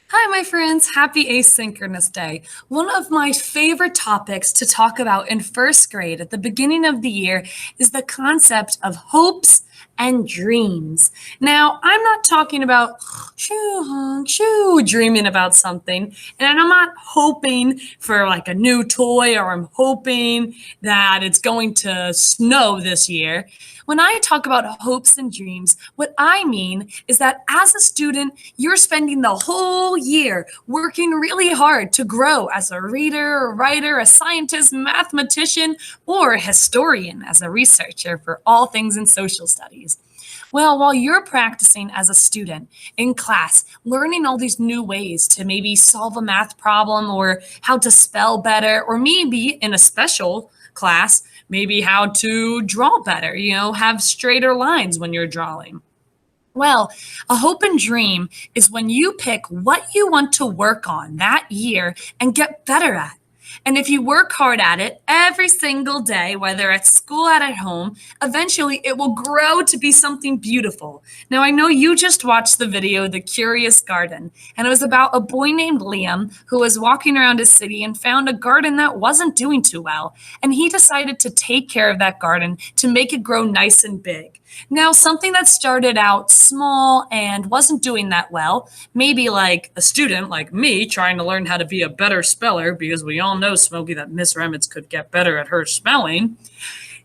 Hi, my friends. Happy Asynchronous Day. One of my favorite topics to talk about in first grade at the beginning of the year is the concept of hopes and dreams. Now, I'm not talking about shoo, dreaming about something, and I'm not hoping for like a new toy or I'm hoping that it's going to snow this year. When I talk about hopes and dreams, what I mean is that as a student, you're spending the whole year working really hard to grow as a reader, a writer, a scientist, mathematician, or a historian as a researcher for all things in social studies. Well, while you're practicing as a student in class, learning all these new ways to maybe solve a math problem or how to spell better, or maybe in a special class, maybe how to draw better, have straighter lines when you're drawing. Well, a hope and dream is when you pick what you want to work on that year and get better at. And if you work hard at it every single day, whether at school or at home, eventually it will grow to be something beautiful. Now, I know you just watched the video, The Curious Garden, and it was about a boy named Liam who was walking around his city and found a garden that wasn't doing too well. And he decided to take care of that garden to make it grow nice and big. Now, something that started out small and wasn't doing that well, maybe like a student like me trying to learn how to be a better speller, because we all know, Smokey, that Miss Remitz could get better at her spelling.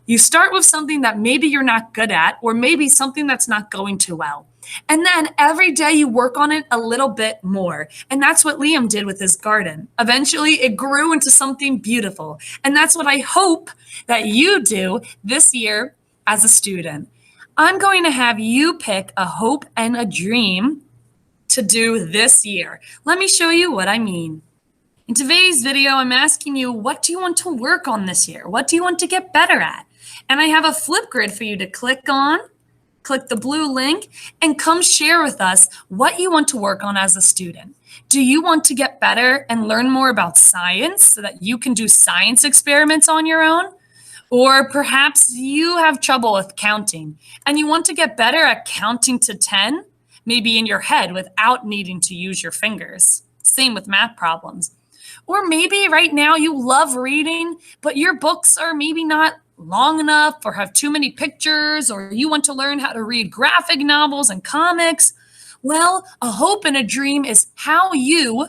You start with something that maybe you're not good at, or maybe something that's not going too well. And then every day you work on it a little bit more. And that's what Liam did with his garden. Eventually, it grew into something beautiful. And that's what I hope that you do this year as a student. I'm going to have you pick a hope and a dream to do this year. Let me show you what I mean. In today's video, I'm asking you, what do you want to work on this year? What do you want to get better at? And I have a Flipgrid for you to click on. Click the blue link and come share with us what you want to work on as a student. Do you want to get better and learn more about science so that you can do science experiments on your own? Or perhaps you have trouble with counting and you want to get better at counting to 10, maybe in your head without needing to use your fingers. Same with math problems. Or maybe right now you love reading, but your books are maybe not long enough or have too many pictures, or you want to learn how to read graphic novels and comics. Well, a hope and a dream is how you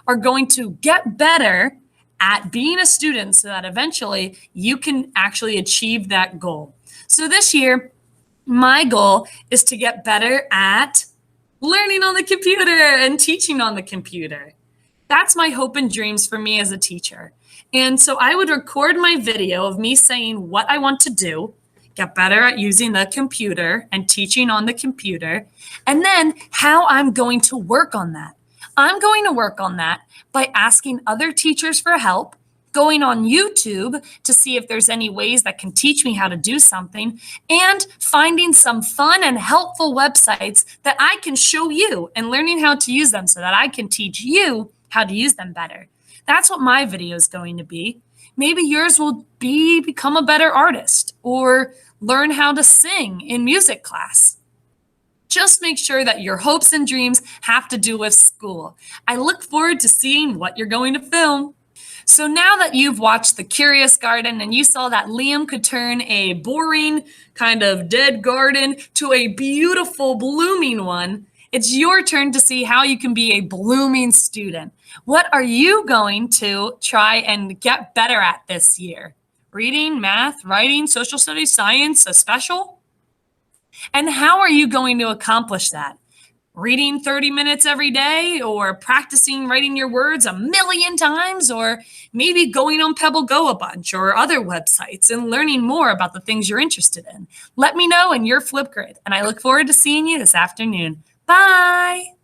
are going to get better at being a student so that eventually you can actually achieve that goal. So this year, my goal is to get better at learning on the computer and teaching on the computer. That's my hope and dreams for me as a teacher. And so I would record my video of me saying what I want to do, get better at using the computer and teaching on the computer, and then how I'm going to work on that. I'm going to work on that by asking other teachers for help, going on YouTube to see if there's any ways that can teach me how to do something, and finding some fun and helpful websites that I can show you and learning how to use them so that I can teach you how to use them better. That's what my video is going to be. Maybe yours will be become a better artist or learn how to sing in music class. Just make sure that your hopes and dreams have to do with school. I look forward to seeing what you're going to film. So now that you've watched The Curious Garden and you saw that Liam could turn a boring, kind of dead garden to a beautiful, blooming one, it's your turn to see how you can be a blooming student. What are you going to try and get better at this year? Reading, math, writing, social studies, science, a special? And how are you going to accomplish that? Reading 30 minutes every day, or practicing writing your words a million times, or maybe going on Pebble Go a bunch or other websites and learning more about the things you're interested in. Let me know in your Flipgrid, and I look forward to seeing you this afternoon. Bye!